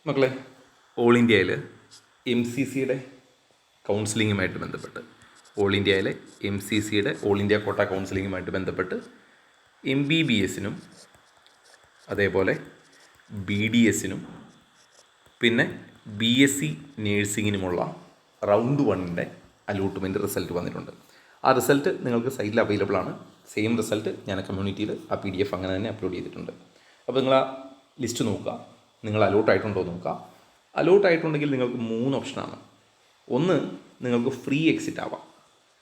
മക്കളെ, ഓൾ ഇന്ത്യയിൽ MCCയുടെ കൗൺസിലിങ്ങുമായിട്ട് ബന്ധപ്പെട്ട് ഓൾ ഇന്ത്യ കോട്ട കൗൺസിലിങ്ങുമായിട്ട് ബന്ധപ്പെട്ട് MBBSനും അതേപോലെ BDSനും പിന്നെ BSc നേഴ്സിങ്ങിനുമുള്ള റൗണ്ട് 1ൻ്റെ അലോട്ട്മെൻറ്റ് റിസൾട്ട് വന്നിട്ടുണ്ട്. ആ റിസൾട്ട് നിങ്ങൾക്ക് സൈറ്റിൽ അവൈലബിൾ ആണ്. സെയിം റിസൾട്ട് ഞാൻ കമ്മ്യൂണിറ്റിയിൽ ആ PDF അങ്ങനെ തന്നെ അപ്ലോഡ് ചെയ്തിട്ടുണ്ട്. അപ്പോൾ നിങ്ങൾ ആ ലിസ്റ്റ് നോക്കുക, നിങ്ങൾ അലോട്ടായിട്ടുണ്ടോ നോക്കുക. അലോട്ടായിട്ടുണ്ടെങ്കിൽ നിങ്ങൾക്ക് 3 ഓപ്ഷനാണ്. ഒന്ന്, നിങ്ങൾക്ക് ഫ്രീ എക്സിറ്റ് ആവാം.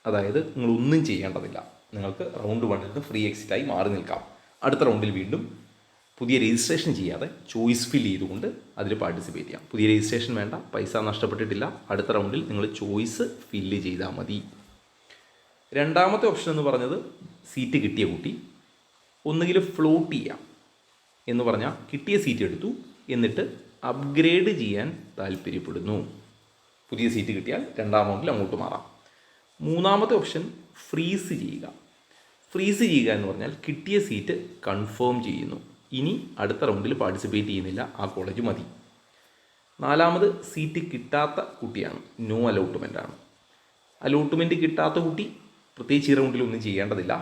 അതായത് നിങ്ങളൊന്നും ചെയ്യേണ്ടതില്ല, നിങ്ങൾക്ക് റൗണ്ട് 1ൽ നിന്ന് ഫ്രീ എക്സിറ്റായി മാറി നിൽക്കാം. അടുത്ത റൗണ്ടിൽ വീണ്ടും പുതിയ രജിസ്ട്രേഷൻ ചെയ്യാതെ ചോയ്സ് ഫില്ല് ചെയ്തുകൊണ്ട് അതിൽ പാർട്ടിസിപ്പേറ്റ് ചെയ്യാം. പുതിയ രജിസ്ട്രേഷൻ വേണ്ട, പൈസ നഷ്ടപ്പെട്ടിട്ടില്ല. അടുത്ത റൗണ്ടിൽ നിങ്ങൾ ചോയ്സ് ഫില്ല് ചെയ്താൽ മതി. രണ്ടാമത്തെ ഓപ്ഷൻ എന്ന് പറഞ്ഞത് സീറ്റ് കിട്ടിയ കുട്ടി ഒന്നുകിൽ ഫ്ലോട്ട് ചെയ്യാം എന്ന് പറഞ്ഞാൽ കിട്ടിയ സീറ്റ് എടുത്തു എന്നിട്ട് അപ്ഗ്രേഡ് ചെയ്യാൻ താല്പര്യപ്പെടുന്നു. പുതിയ സീറ്റ് കിട്ടിയാൽ രണ്ടാം റൗണ്ടിൽ അങ്ങോട്ട് മാറാം. മൂന്നാമത്തെ ഓപ്ഷൻ ഫ്രീസ് ചെയ്യുക. ഫ്രീസ് ചെയ്യുക എന്ന് പറഞ്ഞാൽ കിട്ടിയ സീറ്റ് കൺഫേം ചെയ്യുന്നു, ഇനി അടുത്ത റൗണ്ടിൽ പാർട്ടിസിപ്പേറ്റ് ചെയ്യുന്നില്ല, ആ കോളേജ് മതി. നാലാമത് സീറ്റ് കിട്ടാത്ത കുട്ടിയാണ്, നോ അലോട്ട്മെൻറ്റാണ്. അലോട്ട്മെൻറ്റ് കിട്ടാത്ത കുട്ടി പ്രത്യേകിച്ച് ഈ റൗണ്ടിൽ ഒന്നും ചെയ്യേണ്ടതില്ല,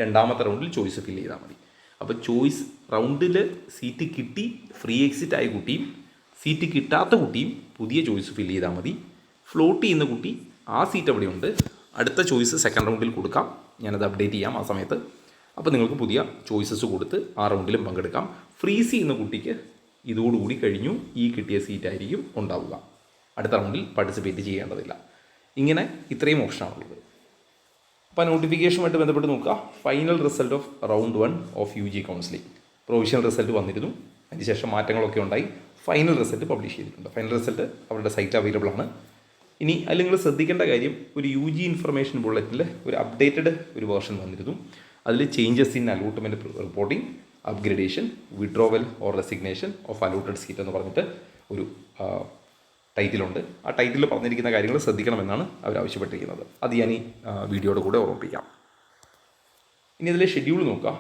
രണ്ടാമത്തെ റൗണ്ടിൽ ചോയ്സ് ഫില്ല് ചെയ്താൽ മതി. അപ്പോൾ ചോയ്സ് റൗണ്ടിൽ സീറ്റ് കിട്ടി ഫ്രീ എക്സിറ്റ് ആയ കുട്ടിയും സീറ്റ് കിട്ടാത്ത കുട്ടിയും പുതിയ ചോയ്സ് ഫില്ല് ചെയ്താൽ മതി. ഫ്ലോട്ട് ചെയ്യുന്ന കുട്ടി ആ സീറ്റ് അവിടെയുണ്ട്, അടുത്ത ചോയ്സ് സെക്കൻഡ് റൗണ്ടിൽ കൊടുക്കാം, ഞാനത് അപ്ഡേറ്റ് ചെയ്യാം ആ സമയത്ത്. അപ്പോൾ നിങ്ങൾക്ക് പുതിയ ചോയ്സസ് കൊടുത്ത് ആ റൗണ്ടിലും പങ്കെടുക്കാം. ഫ്രീസ് ചെയ്യുന്ന കുട്ടിക്ക് ഇതോടുകൂടി കഴിഞ്ഞു, ഈ കിട്ടിയ സീറ്റായിരിക്കും ഉണ്ടാവുക, അടുത്ത റൗണ്ടിൽ പാർട്ടിസിപ്പേറ്റ് ചെയ്യേണ്ടതില്ല. ഇങ്ങനെ ഇത്രയും ഓപ്ഷനാണുള്ളത്. അപ്പോൾ നോട്ടിഫിക്കേഷനുമായിട്ട് ബന്ധപ്പെട്ട് നോക്കുക. Final result of round 1 of UG counselling. Provisional result വന്നിരുന്നു, അതിനുശേഷം മാറ്റങ്ങളൊക്കെ ഉണ്ടായി. ഫൈനൽ റിസൾട്ട് പബ്ലിഷ് ചെയ്തിട്ടുണ്ട്. ഫൈനൽ റിസൾട്ട് അവരുടെ സൈറ്റ് അവൈലബിൾ ആണ്. ഇനി അതിൽ നിങ്ങൾ ശ്രദ്ധിക്കേണ്ട കാര്യം, ഒരു UG ഇൻഫർമേഷൻ ബുള്ളറ്റിൽ ഒരു അപ്ഡേറ്റഡ് ഒരു വേർഷൻ വന്നിരുന്നു. അതിൽ changes in allotment reporting, upgradation, withdrawal or resignation of allotted seat എന്ന് പറഞ്ഞിട്ട് ഒരു ടൈറ്റിലുണ്ട്. ആ ടൈറ്റിൽ പറഞ്ഞിരിക്കുന്ന കാര്യങ്ങൾ ശ്രദ്ധിക്കണമെന്നാണ് അവർ ആവശ്യപ്പെട്ടിരിക്കുന്നത്. അത് ഞാൻ ഈ വീഡിയോയുടെ കൂടെ ഓർമ്മിപ്പിക്കാം. ഇനി അതിലെ ഷെഡ്യൂൾ നോക്കുക.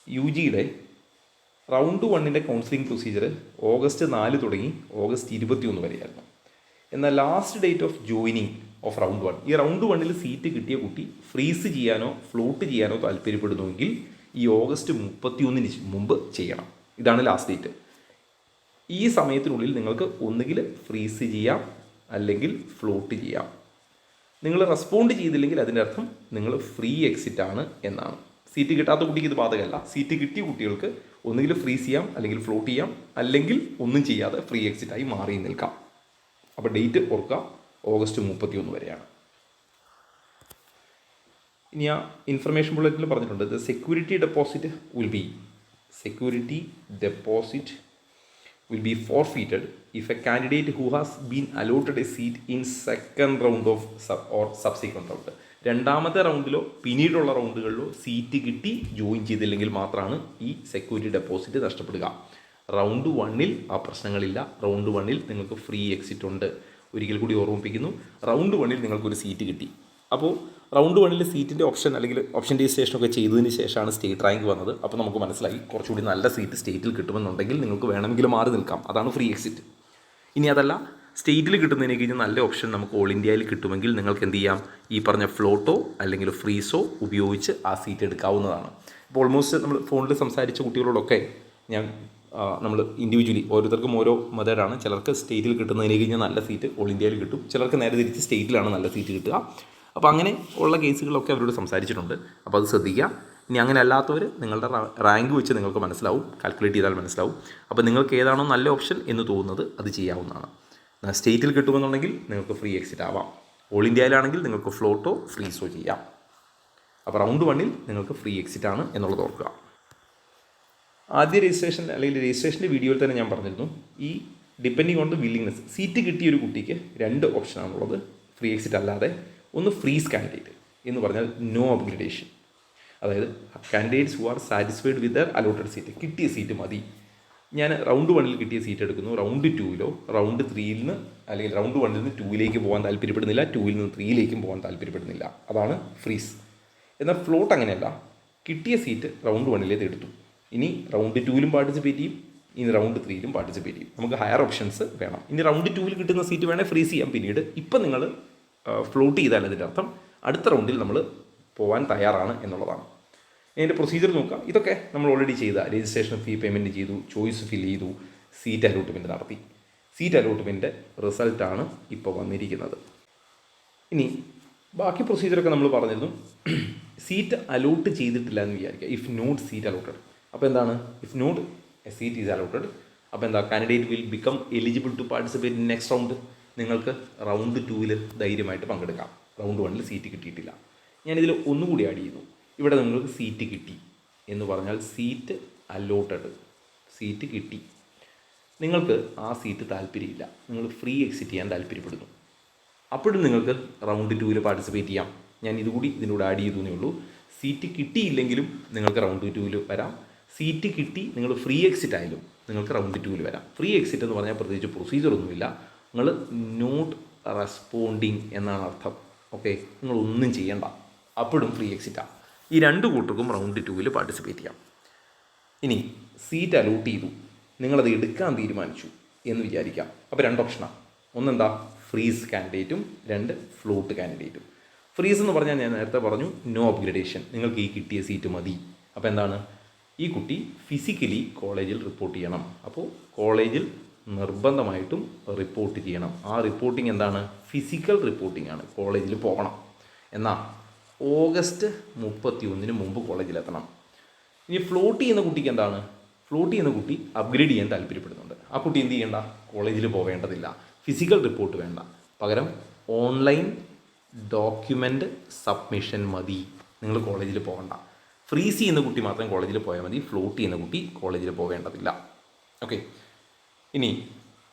UGയുടെ റൗണ്ട് 1ൻ്റെ കൗൺസിലിംഗ് പ്രൊസീജിയർ ഓഗസ്റ്റ് 4 തുടങ്ങി ഓഗസ്റ്റ് 21 വരെയായിരുന്നു. എന്നാൽ last date of joining of round 1, ഈ റൗണ്ട് 1ൽ സീറ്റ് കിട്ടിയ കുട്ടി ഫ്രീസ് ചെയ്യാനോ ഫ്ലോട്ട് ചെയ്യാനോ താല്പര്യപ്പെടുന്നുവെങ്കിൽ ഈ ഓഗസ്റ്റ് 31 മുമ്പ് ചെയ്യണം. ഇതാണ് ലാസ്റ്റ് ഡേറ്റ്. ഈ സമയത്തിനുള്ളിൽ നിങ്ങൾക്ക് ഒന്നുകിൽ ഫ്രീസ് ചെയ്യാം അല്ലെങ്കിൽ ഫ്ലോട്ട് ചെയ്യാം. നിങ്ങൾ റെസ്പോണ്ട് ചെയ്തില്ലെങ്കിൽ അതിൻ്റെ അർത്ഥം നിങ്ങൾ ഫ്രീ എക്സിറ്റ് ആണ് എന്നാണ്. സീറ്റ് കിട്ടാത്ത കുട്ടിക്ക് ഇത് ബാധകമല്ല. സീറ്റ് കിട്ടിയ കുട്ടികൾക്ക് ഒന്നുകിൽ ഫ്രീസ് ചെയ്യാം അല്ലെങ്കിൽ ഫ്ലോട്ട് ചെയ്യാം, അല്ലെങ്കിൽ ഒന്നും ചെയ്യാതെ ഫ്രീ എക്സിറ്റായി മാറി നിൽക്കാം. അപ്പോൾ ഡേറ്റ് ഓർക്കുക, ഓഗസ്റ്റ് 31 വരെയാണ്. ഇനി ആ ഇൻഫർമേഷൻ ബുള്ളറ്റിൽ പറഞ്ഞിട്ടുണ്ട്, the security deposit will be forfeited if a candidate who has been allotted a seat in second round of or subsequent round, രണ്ടാമത്തെ റൗണ്ടിലോ പിന്നീടുള്ള റൗണ്ടുകളിലോ സീറ്റ് കിട്ടി ജോയിൻ ചെയ്തില്ലെങ്കിൽ മാത്രമാണ് ഈ സെക്യൂരിറ്റി ഡെപ്പോസിറ്റ് നഷ്ടപ്പെടുക. റൗണ്ട് 1ൽ ആ പ്രശ്നങ്ങളില്ല. റൗണ്ട് 1ൽ നിങ്ങൾക്ക് ഫ്രീ എക്സിറ്റ് ഉണ്ട്. ഒരിക്കൽ കൂടി ഓർമ്മിപ്പിക്കുന്നു, റൗണ്ട് 1ൽ നിങ്ങൾക്കൊരു സീറ്റ് കിട്ടി. അപ്പോൾ റൗണ്ട് 1ൽ സീറ്റിൻ്റെ ഓപ്ഷൻ അല്ലെങ്കിൽ ഓപ്ഷൻ രജിസ്ട്രേഷനൊക്കെ ചെയ്തതിന് ശേഷമാണ് സ്റ്റേറ്റ് റാങ്ക് വന്നത്. അപ്പോൾ നമുക്ക് മനസ്സിലായി കുറച്ചുകൂടി നല്ല സീറ്റ് സ്റ്റേറ്റിൽ കിട്ടുമെന്നുണ്ടെങ്കിൽ നിങ്ങൾക്ക് വേണമെങ്കിൽ മാറി നിൽക്കാം, അതാണ് ഫ്രീ എക്സിറ്റ്. ഇനി അതല്ല, സ്റ്റേറ്റിൽ കിട്ടുന്നതിന് കഴിഞ്ഞാൽ നല്ല ഓപ്ഷൻ നമുക്ക് ഓൾ ഇന്ത്യയിൽ കിട്ടുമെങ്കിൽ നിങ്ങൾക്ക് എന്ത് ചെയ്യാം, ഈ പറഞ്ഞ ഫ്ലോട്ടോ അല്ലെങ്കിൽ ഫ്രീസോ ഉപയോഗിച്ച് ആ സീറ്റ് എടുക്കാവുന്നതാണ്. ഇപ്പോൾ ഓൾമോസ്റ്റ് നമ്മൾ ഫോണിൽ സംസാരിച്ച കുട്ടികളോടൊക്കെ നമ്മൾ ഇൻഡിവിജ്വലി ഓരോരുത്തർക്കും ഓരോ മെത്തേഡാണ്. ചിലർക്ക് സ്റ്റേറ്റിൽ കിട്ടുന്നതിന് കഴിഞ്ഞാൽ നല്ല സീറ്റ് ഓൾ ഇന്ത്യയിൽ കിട്ടും, ചിലർക്ക് നേരെ തിരിച്ച് സ്റ്റേറ്റിലാണ് നല്ല സീറ്റ് കിട്ടുക. അപ്പോൾ അങ്ങനെ ഉള്ള കേസുകളൊക്കെ അവരോട് സംസാരിച്ചിട്ടുണ്ട്. അപ്പോൾ അത് ശ്രദ്ധിക്കുക. ഇനി അങ്ങനെ അല്ലാത്തവർ നിങ്ങളുടെ റാങ്ക് വെച്ച് നിങ്ങൾക്ക് മനസ്സിലാവും, കാൽക്കുലേറ്റ് ചെയ്താൽ മനസ്സിലാവും. അപ്പോൾ നിങ്ങൾക്ക് ഏതാണോ നല്ല ഓപ്ഷൻ എന്ന് തോന്നുന്നത് അത് ചെയ്യാവുന്നതാണ്. സ്റ്റേറ്റിൽ കിട്ടുമെന്നുണ്ടെങ്കിൽ നിങ്ങൾക്ക് ഫ്രീ എക്സിറ്റ് ആവാം, ഓൾ ഇന്ത്യയിലാണെങ്കിൽ നിങ്ങൾക്ക് ഫ്ലോട്ടോ ഫ്രീസോ ചെയ്യാം. അപ്പോൾ റൗണ്ട് 1ൽ നിങ്ങൾക്ക് ഫ്രീ എക്സിറ്റ് ആണ് എന്നുള്ളത് ഓർക്കുക. ആദ്യ രജിസ്ട്രേഷൻ അല്ലെങ്കിൽ രജിസ്ട്രേഷൻ്റെ വീഡിയോയിൽ തന്നെ ഞാൻ പറഞ്ഞിരുന്നു, ഈ depending on the willingness, seat കിട്ടിയ ഒരു കുട്ടിക്ക് 2 ഓപ്ഷനാണുള്ളത് ഫ്രീ എക്സിറ്റ് അല്ലാതെ. ഒന്ന് ഫ്രീസ് കാൻഡിഡേറ്റ് എന്ന് പറഞ്ഞാൽ നോ അപ്ഗ്രഡേഷൻ, അതായത് candidates who are satisfied with there allotted seat, കിട്ടിയ സീറ്റ് മതി, ഞാൻ റൗണ്ട് 1ൽ കിട്ടിയ സീറ്റ് എടുക്കുന്നു, റൗണ്ട് 2ലോ റൗണ്ട് 3ൽ നിന്ന് അല്ലെങ്കിൽ റൗണ്ട് 1ൽ നിന്ന് 2ലേക്ക് പോകാൻ താല്പര്യപ്പെടുന്നില്ല, 2ൽ നിന്ന് 3ലേക്കും പോകാൻ താല്പര്യപ്പെടുന്നില്ല, അതാണ് ഫ്രീസ്. എന്നാൽ ഫ്ലോട്ട് അങ്ങനെയല്ല, കിട്ടിയ സീറ്റ് റൗണ്ട് 1ലേത് എടുത്തു, ഇനി റൗണ്ട് 2ലും പാർട്ടിസിപ്പേറ്റ് ചെയ്യും, ഇനി റൗണ്ട് 3യിലും പാർട്ടിസിപ്പേറ്റ് ചെയ്യും. നമുക്ക് ഹയർ ഓപ്ഷൻസ് വേണം. ഇനി റൗണ്ട് 2ൽ കിട്ടുന്ന സീറ്റ് വേണേൽ ഫ്രീസ് ചെയ്യാം പിന്നീട്. ഇപ്പം നിങ്ങൾ ഫ്ലോട്ട് ചെയ്താൽ അതിൻ്റെ അർത്ഥം അടുത്ത റൗണ്ടിൽ നമ്മൾ പോകാൻ തയ്യാറാണ് എന്നുള്ളതാണ്. ഇതിൻ്റെ പ്രൊസീജിയർ നോക്കാം. ഇതൊക്കെ നമ്മൾ ഓൾറെഡി ചെയ്ത രജിസ്ട്രേഷൻ ഫീ പേയ്മെൻറ്റ് ചെയ്തു, ചോയ്സ് ഫിൽ ചെയ്തു, സീറ്റ് അലോട്ട്മെൻറ്റ് നടത്തി. സീറ്റ് അലോട്ട്മെൻറ്റ് റിസൾട്ടാണ് ഇപ്പോൾ വന്നിരിക്കുന്നത്. ഇനി ബാക്കി പ്രൊസീജിയറൊക്കെ നമ്മൾ പറഞ്ഞിരുന്നു. സീറ്റ് അലോട്ട് ചെയ്തിട്ടില്ല എന്ന് വിചാരിക്കുക. ഇഫ് നോട്ട് സീറ്റ് അലോട്ടഡ്, അപ്പോൾ എന്താണ്? If not a seat is allotted, അപ്പോൾ എന്താ? Candidate will become eligible to participate in next round. നിങ്ങൾക്ക് റൗണ്ട് 2ൽ ധൈര്യമായിട്ട് പങ്കെടുക്കാം. റൗണ്ട് 1ൽ സീറ്റ് കിട്ടിയിട്ടില്ല. ഞാനിതിൽ ഒന്നുകൂടി ആഡ് ചെയ്തു. ഇവിടെ നിങ്ങൾക്ക് സീറ്റ് കിട്ടി എന്ന് പറഞ്ഞാൽ സീറ്റ് അലോട്ടഡ്, സീറ്റ് കിട്ടി. നിങ്ങൾക്ക് ആ സീറ്റ് താല്പര്യമില്ല, നിങ്ങൾ ഫ്രീ എക്സിറ്റ് ചെയ്യാൻ താല്പര്യപ്പെടുന്നു. അപ്പോഴും നിങ്ങൾക്ക് റൗണ്ട് 2ൽ പാർട്ടിസിപ്പേറ്റ് ചെയ്യാം. ഞാൻ ഇതുകൂടി ഇതിനോട് ആഡ് ചെയ്തു എന്നേ ഉള്ളൂ. സീറ്റ് കിട്ടിയില്ലെങ്കിലും നിങ്ങൾക്ക് റൗണ്ട് 2ൽ വരാം. സീറ്റ് കിട്ടി നിങ്ങൾ ഫ്രീ എക്സിറ്റ് ആയാലും നിങ്ങൾക്ക് റൗണ്ട് 2ൽ വരാം. ഫ്രീ എക്സിറ്റ് എന്ന് പറഞ്ഞാൽ പ്രത്യേകിച്ച് പ്രൊസീജിയറൊന്നുമില്ല. നിങ്ങൾ നോട്ട് റെസ്പോണ്ടിങ് എന്നാണ് അർത്ഥം. ഓക്കെ, നിങ്ങളൊന്നും ചെയ്യണ്ട, അപ്പോഴും ഫ്രീ എക്സിറ്റാണ്. ഈ രണ്ട് കൂട്ടർക്കും റൗണ്ട് 2ൽ പാർട്ടിസിപ്പേറ്റ് ചെയ്യാം. ഇനി സീറ്റ് അലോട്ട് ചെയ്തു, നിങ്ങളത് എടുക്കാൻ തീരുമാനിച്ചു എന്ന് വിചാരിക്കാം. അപ്പോൾ രണ്ട് ഓപ്ഷനാണ്. ഒന്നെന്താ? ഫ്രീസ് കാൻഡിഡേറ്റും, രണ്ട് ഫ്ലോട്ട് കാൻഡിഡേറ്റും. ഫ്രീസ് എന്ന് പറഞ്ഞാൽ ഞാൻ നേരത്തെ പറഞ്ഞു നോ അപ്ഗ്രഡേഷൻ, നിങ്ങൾക്ക് ഈ കിട്ടിയ സീറ്റ് മതി. അപ്പോൾ എന്താണ്? ഈ കുട്ടി ഫിസിക്കലി കോളേജിൽ റിപ്പോർട്ട് ചെയ്യണം. അപ്പോൾ കോളേജിൽ നിർബന്ധമായിട്ടും റിപ്പോർട്ട് ചെയ്യണം. ആ റിപ്പോർട്ടിംഗ് എന്താണ്? ഫിസിക്കൽ റിപ്പോർട്ടിംഗ് ആണ്. കോളേജിൽ പോകണം. എന്നാൽ ഓഗസ്റ്റ് 31 മുമ്പ് കോളേജിലെത്തണം. ഇനി ഫ്ലോട്ട് ചെയ്യുന്ന കുട്ടിക്ക് എന്താണ്? ഫ്ലോട്ട് ചെയ്യുന്ന കുട്ടി അപ്ഗ്രേഡ് ചെയ്യാൻ താല്പര്യപ്പെടുന്നുണ്ട്. ആ കുട്ടി എന്ത് ചെയ്യേണ്ട? കോളേജിൽ പോവേണ്ടതില്ല, ഫിസിക്കൽ റിപ്പോർട്ട് വേണ്ട, പകരം ഓൺലൈൻ ഡോക്യുമെൻ്റ് സബ്മിഷൻ മതി. നിങ്ങൾ കോളേജിൽ പോകണ്ട. ഫ്രീസ് ചെയ്യുന്ന കുട്ടി മാത്രം കോളേജിൽ പോയാൽ മതി, ഫ്ലോട്ട് ചെയ്യുന്ന കുട്ടി കോളേജിൽ പോവേണ്ടതില്ല. ഓക്കെ, ഇനി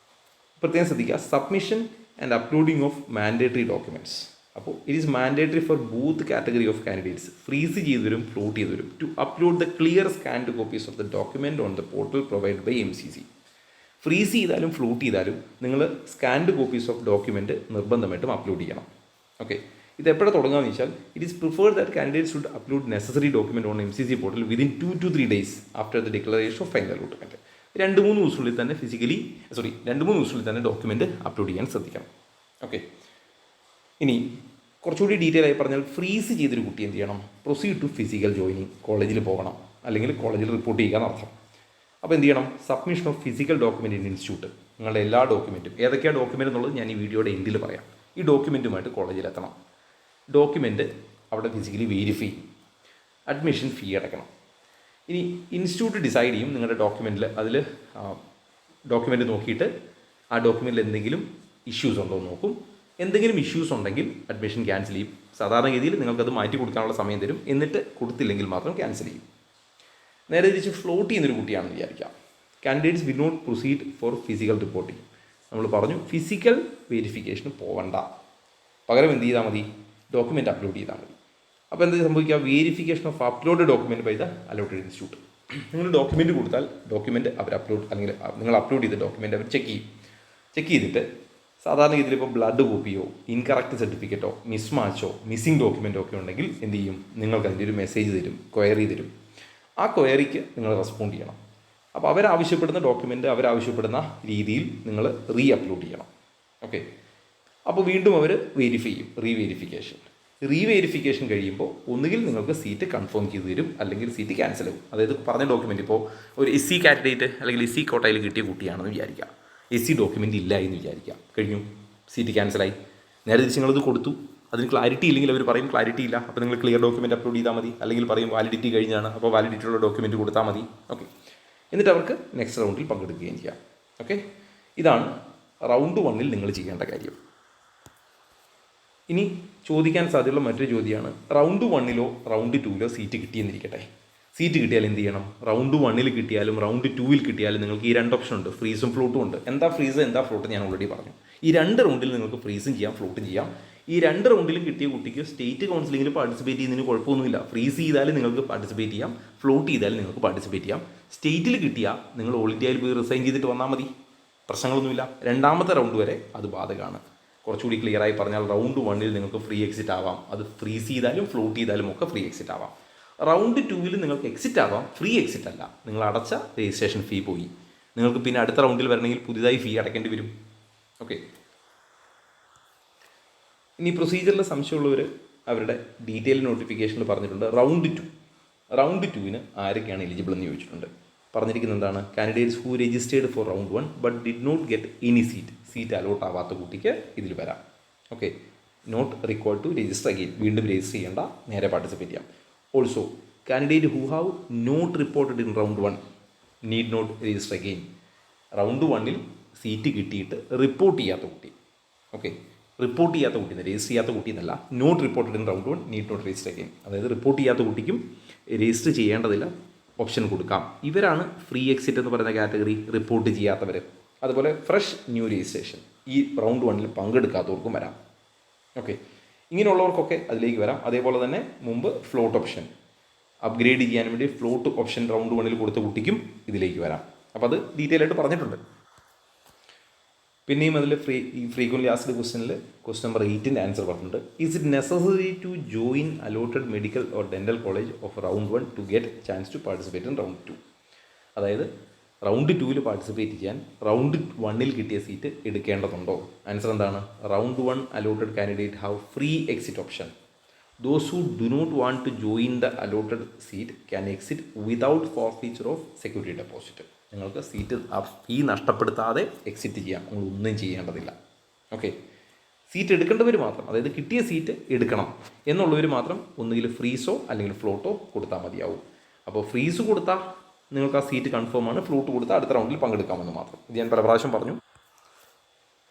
പ്രത്യേകം ശ്രദ്ധിക്കുക, submission and uploading of mandatory documents. അപ്പോൾ it is mandatory for both category of candidates, freeze ചെയ്തവരും ഫ്ലോട്ട് ചെയ്തവരും, to upload the clear scanned copies of the document on the portal provide by MCC. Freeze ചെയ്താലും float ചെയ്താലും നിങ്ങൾ scanned copies of document നിർബന്ധമായിട്ടും upload ചെയ്യണം. Okay, ഇത് എപ്പോഴാണ് തുടങ്ങുകയെന്ന് വെച്ചാൽ it is preferred that candidate should upload necessary document on MCC portal within 2 to 3 days after the declaration of final allotment. 2-3 ദിവസത്തിനുള്ളിൽ തന്നെ 2-3 ദിവസത്തിനുള്ളിൽ തന്നെ ഡോക്യുമെൻറ്റ് അപ്ലോഡ് ചെയ്യാൻ ശ്രദ്ധിക്കണം. ഓക്കെ, ഇനി കുറച്ചുകൂടി ഡീറ്റെയിൽ ആയി പറഞ്ഞാൽ ഫ്രീസ് ചെയ്തൊരു കുട്ടി എന്ത് ചെയ്യണം? പ്രൊസീഡ് ടു ഫിസിക്കൽ ജോയിനിങ്, കോളേജിൽ പോകണം, അല്ലെങ്കിൽ കോളേജിൽ റിപ്പോർട്ട് ചെയ്യുക എന്നർത്ഥം. അപ്പോൾ എന്ത് ചെയ്യണം? Submission of physical document in institute. നിങ്ങളുടെ എല്ലാ ഡോക്യുമെൻറ്റും, ഏതൊക്കെയാണ് ഡോക്യുമെൻ്റ് എന്നുള്ളത് ഞാൻ ഈ വീഡിയോയുടെ എൻഡിൽ പറയാം. ഈ ഡോക്യുമെൻറ്റുമായിട്ട് കോളേജിലെത്തണം. ഡോക്യുമെൻറ്റ് അവിടെ ഫിസിക്കലി വെരിഫൈ ചെയ്യും. അഡ്മിഷൻ ഫീ അടയ്ക്കണം. ഇനി ഇൻസ്റ്റിറ്റ്യൂട്ട് ഡിസൈഡ് ചെയ്യും നിങ്ങളുടെ ഡോക്യുമെൻറ്റിൽ, അതിൽ ഡോക്യുമെൻറ്റ് നോക്കിയിട്ട് ആ ഡോക്യുമെൻറ്റിൽ എന്തെങ്കിലും ഇഷ്യൂസ് ഉണ്ടോ എന്ന് നോക്കും. എന്തെങ്കിലും ഇഷ്യൂസ് ഉണ്ടെങ്കിൽ അഡ്മിഷൻ ക്യാൻസൽ ചെയ്യും. സാധാരണഗതിയിൽ നിങ്ങൾക്കത് മാറ്റി കൊടുക്കാനുള്ള സമയം തരും. എന്നിട്ട് കൊടുത്തില്ലെങ്കിൽ മാത്രം ക്യാൻസൽ ചെയ്യും. നേരെ തിരിച്ച് ഫ്ലോട്ട് ചെയ്യുന്നൊരു കുട്ടിയാണെന്ന് വിചാരിക്കാം. Candidates will not proceed for physical reporting. നമ്മൾ പറഞ്ഞു ഫിസിക്കൽ വെരിഫിക്കേഷന് പോകണ്ട, പകരം എന്ത് ചെയ്താൽ മതി? ഡോക്യുമെൻറ്റ് അപ്ലോഡ് ചെയ്താൽ മതി. അപ്പോൾ എന്താ സംഭവിക്കുക? Verification of upload document by the allotted institute. നിങ്ങൾ ഡോക്യുമെൻറ്റ് കൊടുത്താൽ ഡോക്യുമെൻറ്റ് അവർ അപ്ലോഡ്, അല്ലെങ്കിൽ നിങ്ങൾ അപ്ലോഡ് ചെയ്ത ഡോക്യുമെൻറ്റ് അവർ ചെക്ക് ചെയ്യും. ചെക്ക് ചെയ്തിട്ട് സാധാരണ ഇതിലിപ്പോൾ ബ്ലഡ് കോപ്പിയോ ഇൻകറക്റ്റ് സർട്ടിഫിക്കറ്റോ മിസ്മാച്ചോ മിസ്സിംഗ് ഡോക്യുമെൻറ്റോ ഒക്കെ ഉണ്ടെങ്കിൽ എന്ത് ചെയ്യും? നിങ്ങൾക്ക് അതിൻ്റെ ഒരു മെസ്സേജ് തരും, ക്വയറി തരും. ആ ക്വയറിക്ക് നിങ്ങൾ റെസ്പോണ്ട് ചെയ്യണം. അപ്പോൾ അവരാവശ്യപ്പെടുന്ന ഡോക്യുമെൻറ്റ് അവരാവശ്യപ്പെടുന്ന രീതിയിൽ നിങ്ങൾ അപ്ലോഡ് ചെയ്യണം. ഓക്കെ, അപ്പോൾ വീണ്ടും അവർ വെരിഫൈ ചെയ്യും. റീവെരിഫിക്കേഷൻ കഴിയുമ്പോൾ ഒന്നുകിൽ നിങ്ങൾക്ക് സീറ്റ് കൺഫേം ചെയ്ത് തരും, അല്ലെങ്കിൽ സീറ്റ് ക്യാൻസൽ ആവും. അതായത് പറഞ്ഞ ഡോക്യുമെൻറ്റ് ഇപ്പോൾ ഒരു SC കാൻഡിഡേറ്റ് അല്ലെങ്കിൽ SC കോട്ടയിൽ കിട്ടിയ കുട്ടിയാണെന്ന് വിചാരിക്കുക. SC ഡോക്യുമെൻറ്റ് ഇല്ല എന്ന് വിചാരിക്കുക. കഴിഞ്ഞു, സീറ്റ് ക്യാൻസലായി. നേരെ തിരിച്ച് നിങ്ങളത് കൊടുത്തു, അതിന് ക്ലാരിറ്റി ഇല്ലെങ്കിൽ അവർ പറയും ക്ലാരിറ്റി ഇല്ല, അപ്പോൾ നിങ്ങൾ ക്ലിയർ ഡോക്യുമെൻറ്റ് അപ്ലോഡ് ചെയ്താൽ മതി. അല്ലെങ്കിൽ പറയും വാലിഡിറ്റി കഴിഞ്ഞാണ്, അപ്പോൾ വാലിഡിറ്റിയുള്ള ഡോക്യുമെൻറ്റ് കൊടുത്താൽ മതി. ഓക്കെ, എന്നിട്ട് അവർക്ക് നെക്സ്റ്റ് റൗണ്ടിൽ പങ്കെടുക്കുകയും ചെയ്യാം. ഓക്കെ, ഇതാണ് റൗണ്ട് 1ൽ നിങ്ങൾ ചെയ്യേണ്ട കാര്യം. ഇനി ചോദിക്കാൻ സാധ്യതയുള്ള മറ്റൊരു ചോദ്യമാണ്, റൗണ്ട് 1ലോ റൗണ്ട് 2ലോ സീറ്റ് കിട്ടിയെന്നിരിക്കട്ടെ. സീറ്റ് കിട്ടിയാൽ എന്ത് ചെയ്യണം? റൗണ്ട് 1ൽ കിട്ടിയാലും റൗണ്ട് 2ൽ കിട്ടിയാലും നിങ്ങൾക്ക് ഈ രണ്ട് ഓപ്ഷൻ ഉണ്ട്, ഫ്രീസും ഫ്ലോട്ടും ഉണ്ട്. എന്താ ഫ്രീസ് എന്താ ഫ്ലോട്ട് ഞാൻ ഓൾറെഡി പറഞ്ഞു. ഈ രണ്ട് റൗണ്ടിൽ നിങ്ങൾക്ക് ഫ്രീസും ചെയ്യാം ഫ്ലോട്ടും ചെയ്യാം. ഈ രണ്ട് റൗണ്ടിലും കിട്ടിയ കുട്ടിക്ക് സ്റ്റേറ്റ് കൗൺസിലിങ്ങിൽ പാർട്ടിസിപ്പേറ്റ് ചെയ്യുന്നതിന് കുഴപ്പമൊന്നുമില്ല. ഫ്രീസ് ചെയ്താലും നിങ്ങൾക്ക് പാർട്ടിസിപ്പേറ്റ് ചെയ്യാം, ഫ്ലോട്ട് ചെയ്താലും നിങ്ങൾക്ക് പാർട്ടിസിപ്പേറ്റ് ചെയ്യാം. സ്റ്റേറ്റിൽ കിട്ടിയാൽ നിങ്ങൾ ഓൾ ഇന്ത്യയിൽ പോയി റിസൈൻ ചെയ്തിട്ട് വന്നാൽ മതി, പ്രശ്നങ്ങളൊന്നുമില്ല. രണ്ടാമത്തെ റൗണ്ട് വരെ അത് ബാധകമാണ്. കുറച്ചുകൂടി ക്ലിയറായി പറഞ്ഞാൽ റൗണ്ട് 1ൽ നിങ്ങൾക്ക് ഫ്രീ എക്സിറ്റ് ആവാം. അത് ഫ്രീസ് ചെയ്താലും ഫ്ലോട്ട് ചെയ്താലും ഒക്കെ ഫ്രീ എക്സിറ്റ് ആവാം. റൗണ്ട് 2ൽ നിങ്ങൾക്ക് എക്സിറ്റ് ആവാം, ഫ്രീ എക്സിറ്റ് അല്ല. നിങ്ങൾ അടച്ച രജിസ്ട്രേഷൻ ഫീ പോയി. നിങ്ങൾക്ക് പിന്നെ അടുത്ത റൗണ്ടിൽ വരണമെങ്കിൽ പുതിയതായി ഫീ അടയ്ക്കേണ്ടി വരും. ഓക്കെ, ഇനി പ്രൊസീജിയറിൽ സംശയമുള്ളവർ അവരുടെ ഡീറ്റെയിൽ നോട്ടിഫിക്കേഷനിൽ പറഞ്ഞിട്ടുണ്ട് റൗണ്ട് ടുവിന് ആരൊക്കെയാണ് എലിജിബിൾ എന്ന് ചോദിച്ചിട്ടുണ്ട്. പറഞ്ഞിരിക്കുന്നത് എന്താണ്? Candidates who registered for round 1 but did not get any seat allot ആവാത്ത കുട്ടിക്ക് ഇതിൽ വരാം. Okay, not required to register again, വീണ്ടും രജിസ്റ്റർ ചെയ്യേണ്ട, നേരെ പാർട്ടിസിപ്പേറ്റ് ചെയ്യാം. Also candidate who have not reported in round 1 need not register again. Round 1 seat കിട്ടിയിട്ട് report ചെയ്യാത്ത കുട്ടി, ഓക്കെ, റിപ്പോർട്ട് ചെയ്യാത്ത കുട്ടി, രജിസ്റ്റർ ചെയ്യാത്ത കുട്ടി എന്നല്ല, not reported in round 1 need not register again. അതായത് റിപ്പോർട്ട് ചെയ്യാത്ത കുട്ടിക്കും രജിസ്റ്റർ ചെയ്യേണ്ടതില്ല, ഓപ്ഷൻ കൊടുക്കാം. ഇവരാണ് ഫ്രീ എക്സിറ്റ് എന്ന് പറയുന്ന കാറ്റഗറി, റിപ്പോർട്ട് ചെയ്യാത്തവർ. അതുപോലെ ഫ്രഷ് ന്യൂ രജിസ്ട്രേഷൻ, ഈ റൗണ്ട് 1 പങ്കെടുക്കാത്തവർക്കും വരാം. ഓക്കെ, ഇങ്ങനെയുള്ളവർക്കൊക്കെ അതിലേക്ക് വരാം. അതേപോലെ തന്നെ മുമ്പ് ഫ്ലോട്ട് ഓപ്ഷൻ അപ്ഗ്രേഡ് ചെയ്യാൻ വേണ്ടി ഫ്ലോട്ട് ഓപ്ഷൻ റൗണ്ട് 1 കൊടുത്ത കുട്ടിക്കും ഇതിലേക്ക് വരാം. അപ്പോൾ അത് ഡീറ്റെയിൽ ആയിട്ട് പറഞ്ഞിട്ടുണ്ട്. പിന്നെയും അതിൽ ഫ്രീക്വൻലി ആസ്ക്ഡ് ക്വസ്റ്റ്യനിൽ ക്വസ്റ്റ്യൻ നമ്പർ 8 ആൻസർ പറഞ്ഞിട്ടുണ്ട്. Is it necessary to join allotted medical or dental college of round 1 to get chance to participate in round 2? അതായത് റൗണ്ട് 2 പാർട്ടിസിപ്പേറ്റ് ചെയ്യാൻ റൗണ്ട് 1 കിട്ടിയ സീറ്റ് എടുക്കേണ്ടതുണ്ടോ? ആൻസർ എന്താണ്? Round 1 allotted candidate have free exit option. Those who do not want to join the allotted seat can exit without forfeiture of security deposit. നിങ്ങൾക്ക് seat ആ ഫീ നഷ്ടപ്പെടുത്താതെ exit ചെയ്യാം, നിങ്ങളൊന്നും ചെയ്യേണ്ടതില്ല. Okay, seat എടുക്കേണ്ടവർ മാത്രം, അതായത് കിട്ടിയ സീറ്റ് എടുക്കണം എന്നുള്ളവർ മാത്രം ഒന്നുകിൽ ഫ്രീസോ അല്ലെങ്കിൽ ഫ്ലോട്ടോ കൊടുത്താൽ മതിയാവും. അപ്പോൾ ഫ്രീസ് കൊടുത്താൽ നിങ്ങൾക്ക് ആ സീറ്റ് കൺഫേം ആണ്, ഫ്ലോട്ട് കൊടുത്താൽ അടുത്ത റൗണ്ടിൽ പങ്കെടുക്കാമെന്ന് മാത്രം. ഇത് ഞാൻ പല പ്രാവശ്യം പറഞ്ഞു.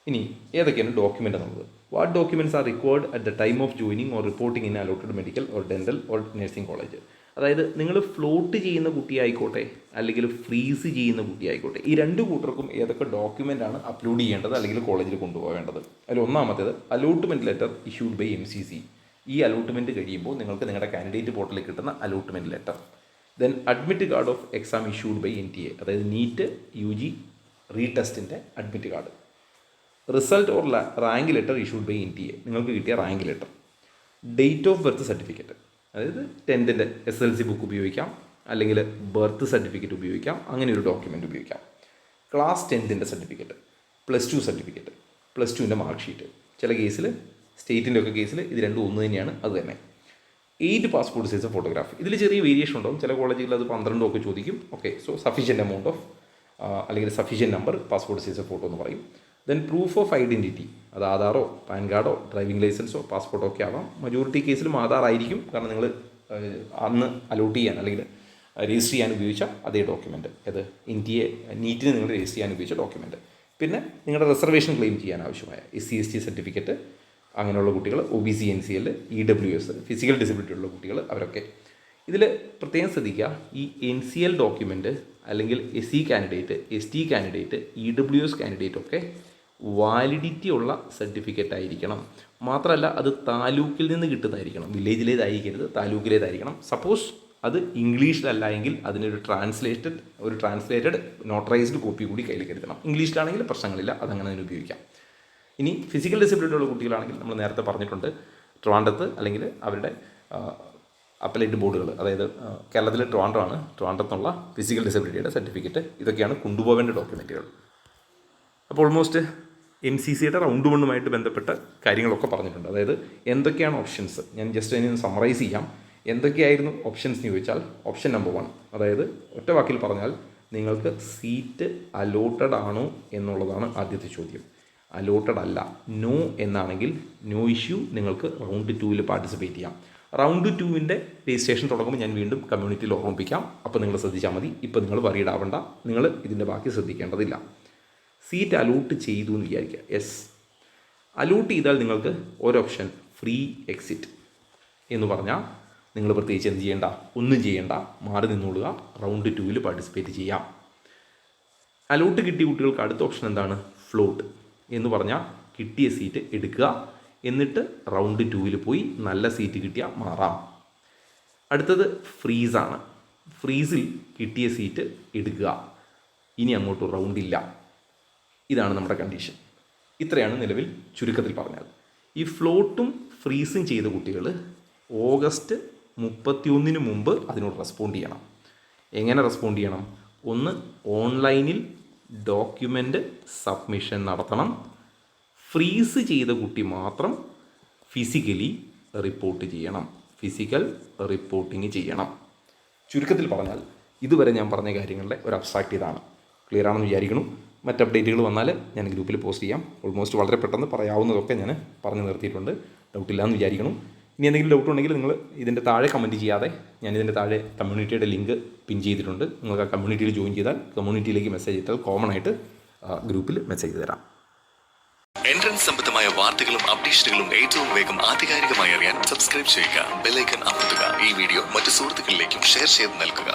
ഇനി ഏതൊക്കെയാണ് ഡോക്യുമെൻ്റ് എന്നുള്ളത്? What documents are required at the time of joining or reporting in allotted medical or dental or nursing college? അതായത് നിങ്ങൾ ഫ്ലോട്ട് ചെയ്യുന്ന കുട്ടിയായിക്കോട്ടെ അല്ലെങ്കിൽ ഫ്രീസ് ചെയ്യുന്ന കുട്ടിയായിക്കോട്ടെ, ഈ രണ്ട് കൂട്ടർക്കും ഏതൊക്കെ ഡോക്യുമെൻ്റ് ആണ് അപ്ലോഡ് ചെയ്യേണ്ടത് അല്ലെങ്കിൽ കോളേജിൽ കൊണ്ടുപോകേണ്ടത്? അതിൽ ഒന്നാമത്തേത് allotment letter issued by MCC. ഈ അലോട്ട്മെൻറ്റ് കഴിയുമ്പോൾ നിങ്ങൾക്ക് നിങ്ങളുടെ കാൻഡിഡേറ്റ് പോർട്ടലിൽ കിട്ടുന്ന allotment letter. Then admit card of exam issued by NTA, അതായത് നീറ്റ് UG റീടെസ്റ്റിൻ്റെ admit card. Result or rank letter issued by NTA, നിങ്ങൾക്ക് കിട്ടിയ rank letter. Date of birth certificate, അതായത് 10th SLC ബുക്ക് ഉപയോഗിക്കാം, അല്ലെങ്കിൽ birth certificate ഉപയോഗിക്കാം, അങ്ങനെ ഒരു ഡോക്യുമെൻ്റ് ഉപയോഗിക്കാം. Class 10th certificate, +2 certificate, +2 mark sheet. ചില കേസിൽ സ്റ്റേറ്റിൻ്റെ ഒക്കെ കേസിൽ ഇത് രണ്ടും ഒന്ന് തന്നെയാണ്, അത് തന്നെ. 8 പാസ്പോർട്ട് സൈസ് ഫോട്ടോഗ്രാഫ്. ഇതിൽ ചെറിയ വേരിയേഷൻ ഉണ്ടാവും, ചില കോളേജുകളിൽ അത് 12 ഒക്കെ ചോദിക്കും. Okay, so sufficient amount of അല്ലെങ്കിൽ sufficient number passport size photo എന്ന് പറയും. ദെൻ പ്രൂഫ് ഓഫ് ഐഡൻറ്റിറ്റി, അത് ആധാറോ പാൻ കാർഡോ ഡ്രൈവിംഗ് ലൈസൻസോ പാസ്പോർട്ടോ ഒക്കെ ആവാം. മജോറിറ്റി കേസിലും ആധാർ ആയിരിക്കും, കാരണം നിങ്ങൾ അന്ന് അലോട്ട് ചെയ്യാൻ അല്ലെങ്കിൽ രജിസ്റ്റർ ചെയ്യാൻ ഉപയോഗിച്ച അതേ ഡോക്യുമെൻറ്റ്, അത് NTA നീറ്റിന് നിങ്ങൾ രജിസ്റ്റർ ചെയ്യാൻ ഉപയോഗിച്ച ഡോക്യുമെൻറ്റ്. പിന്നെ നിങ്ങളുടെ റിസർവേഷൻ ക്ലെയിം ചെയ്യാൻ ആവശ്യമായ SC/ST സർട്ടിഫിക്കറ്റ്, അങ്ങനെയുള്ള കുട്ടികൾ, OBC NCL EWS physical disability ഉള്ള കുട്ടികൾ, അവരൊക്കെ. ഇതിൽ പ്രത്യേകം ശ്രദ്ധിക്കുക, ഈ NCL ഡോക്യുമെൻറ്റ് അല്ലെങ്കിൽ SC candidate, ST candidate, EWS candidate ഒക്കെ വാലിഡിറ്റി ഉള്ള സർട്ടിഫിക്കറ്റ് ആയിരിക്കണം. മാത്രമല്ല അത് താലൂക്കിൽ നിന്ന് കിട്ടുന്നതായിരിക്കണം, വില്ലേജിലേതായിരിക്കരുത്, താലൂക്കിലേതായിരിക്കണം. സപ്പോസ് അത് ഇംഗ്ലീഷിലല്ല എങ്കിൽ അതിനൊരു ട്രാൻസ്ലേറ്റഡ് നോട്ടറൈസ്ഡ് കോപ്പി കൂടി കയ്യിൽ കരുതണം. ഇംഗ്ലീഷിലാണെങ്കിൽ പ്രശ്നങ്ങളില്ല, അതങ്ങനെ തന്നെ ഉപയോഗിക്കാം. ഇനി ഫിസിക്കൽ ഡിസബിലിറ്റി ഉള്ള കുട്ടികളാണെങ്കിൽ നമ്മൾ നേരത്തെ പറഞ്ഞിട്ടുണ്ട്, ട്രിവാൻഡ്രത്ത് അല്ലെങ്കിൽ അവരുടെ അപ്പലേറ്റ് ബോർഡുകൾ, അതായത് കേരളത്തിലെ ട്രിവാൻഡ്രമാണ്, ട്രിവാൻഡ്രത്തുള്ള ഫിസിക്കൽ ഡിസബിലിറ്റിയുടെ സർട്ടിഫിക്കറ്റ്, ഇതൊക്കെയാണ് കൊണ്ടുപോകേണ്ട ഡോക്യുമെൻറ്റുകൾ. അപ്പോൾ ഓൾമോസ്റ്റ് MCCയുടെ റൗണ്ട് 1 ബന്ധപ്പെട്ട കാര്യങ്ങളൊക്കെ പറഞ്ഞിട്ടുണ്ട്. അതായത് എന്തൊക്കെയാണ് ഓപ്ഷൻസ്, ഞാൻ ജസ്റ്റ് അതിന് സമ്മറൈസ് ചെയ്യാം. എന്തൊക്കെയായിരുന്നു ഓപ്ഷൻസ് എന്ന് ചോദിച്ചാൽ, ഓപ്ഷൻ നമ്പർ 1, അതായത് ഒറ്റ വാക്കിൽ പറഞ്ഞാൽ നിങ്ങൾക്ക് സീറ്റ് അലോട്ടഡ് ആണോ എന്നുള്ളതാണ് ആദ്യത്തെ ചോദ്യം. അലോട്ടഡ് അല്ല, നോ എന്നാണെങ്കിൽ നോ ഇഷ്യൂ, നിങ്ങൾക്ക് റൗണ്ട് 2 പാർട്ടിസിപ്പേറ്റ് ചെയ്യാം. റൗണ്ട് 2 രജിസ്ട്രേഷൻ തുടങ്ങുമ്പോൾ ഞാൻ വീണ്ടും കമ്മ്യൂണിറ്റിയിൽ ഓർമ്മിപ്പിക്കാം, അപ്പോൾ നിങ്ങൾ ശ്രദ്ധിച്ചാൽ മതി. ഇപ്പോൾ നിങ്ങൾ വറീഡ് ആവണ്ട, നിങ്ങൾ ഇതിൻ്റെ ബാക്കി ശ്രദ്ധിക്കേണ്ടതില്ല. സീറ്റ് അലോട്ട് ചെയ്തു എന്ന് വിചാരിക്കുക. യെസ്, അലോട്ട് ചെയ്താൽ നിങ്ങൾക്ക് ഒരു ഓപ്ഷൻ ഫ്രീ എക്സിറ്റ് എന്ന് പറഞ്ഞാൽ നിങ്ങൾ പ്രത്യേകിച്ച് എന്ത് ചെയ്യേണ്ട, ഒന്നും ചെയ്യേണ്ട, മാറി നിന്നോളുക, റൗണ്ട് 2 പാർട്ടിസിപ്പേറ്റ് ചെയ്യാം. അലോട്ട് കിട്ടിയ കുട്ടികൾക്ക് അടുത്ത ഓപ്ഷൻ എന്താണ്? ഫ്ലോട്ട് എന്ന് പറഞ്ഞാൽ കിട്ടിയ സീറ്റ് എടുക്കുക, എന്നിട്ട് റൗണ്ട് 2 പോയി നല്ല സീറ്റ് കിട്ടിയാൽ മാറാം. അടുത്തത് ഫ്രീസാണ്. ഫ്രീസിൽ കിട്ടിയ സീറ്റ് എടുക്കുക, ഇനി അങ്ങോട്ട് റൗണ്ടില്ല. ഇതാണ് നമ്മുടെ കണ്ടീഷൻ. ഇത്രയാണ് നിലവിൽ ചുരുക്കത്തിൽ പറഞ്ഞാൽ. ഈ ഫ്ലോട്ടും ഫ്രീസും ചെയ്ത കുട്ടികൾ ഓഗസ്റ്റ് 31 മുമ്പ് അതിനോട് റെസ്പോണ്ട് ചെയ്യണം. എങ്ങനെ റെസ്പോണ്ട് ചെയ്യണം? ഒന്ന്, ഓൺലൈനിൽ ഡോക്യുമെൻ്റ് സബ്മിഷൻ നടത്തണം. ഫ്രീസ് ചെയ്ത കുട്ടി മാത്രം ഫിസിക്കലി റിപ്പോർട്ട് ചെയ്യണം. ഫിസിക്കൽ റിപ്പോർട്ടിങ് ചെയ്യണം. ചുരുക്കത്തിൽ പറഞ്ഞാൽ ഇതുവരെ ഞാൻ പറഞ്ഞ കാര്യങ്ങളുടെ ഒരു അബ്സ്ട്രാക്റ്റ് ഇതാണ്. ക്ലിയർ ആണെന്ന് വിചാരിക്കണം. മറ്റ് അപ്ഡേറ്റുകൾ വന്നാൽ ഞാൻ ഗ്രൂപ്പിൽ പോസ്റ്റ് ചെയ്യാം. ഓൾമോസ്റ്റ് വളരെ പെട്ടെന്ന് പറയാവുന്നതൊക്കെ ഞാൻ പറഞ്ഞു നിർത്തിയിട്ടുണ്ട്. ഡൗട്ടില്ലാന്ന് വിചാരിക്കണം. ഇനി എന്തെങ്കിലും ഡൗട്ട് ഉണ്ടെങ്കിൽ നിങ്ങൾ ഇതിൻ്റെ താഴെ കമൻറ്റ് ചെയ്യാതെ ഞാനിതിൻ്റെ താഴെ കമ്മ്യൂണിറ്റിയുടെ ലിങ്ക് പിൻ ചെയ്തിട്ടുണ്ട്. നിങ്ങൾക്ക് ആ കമ്മ്യൂണിറ്റിയിൽ ജോയിൻ ചെയ്താൽ കമ്മ്യൂണിറ്റിയിലേക്ക് മെസ്സേജ് ചെയ്താൽ കോമൺ ആയിട്ട് ഗ്രൂപ്പിൽ മെസ്സേജ് തരാം. എൻട്രൻസ് സംബന്ധമായ വാർത്തകളും അപ്ഡേഷനുകളും ഏറ്റവും വേഗം ആധികാരികമായി അറിയാൻ സബ്സ്ക്രൈബ് ചെയ്യുക. ബെല്ലൈക്കൺ അമർത്തുക. ഈ വീഡിയോ മറ്റു സുഹൃത്തുക്കളിലേക്കും ഷെയർ ചെയ്ത് നൽകുക.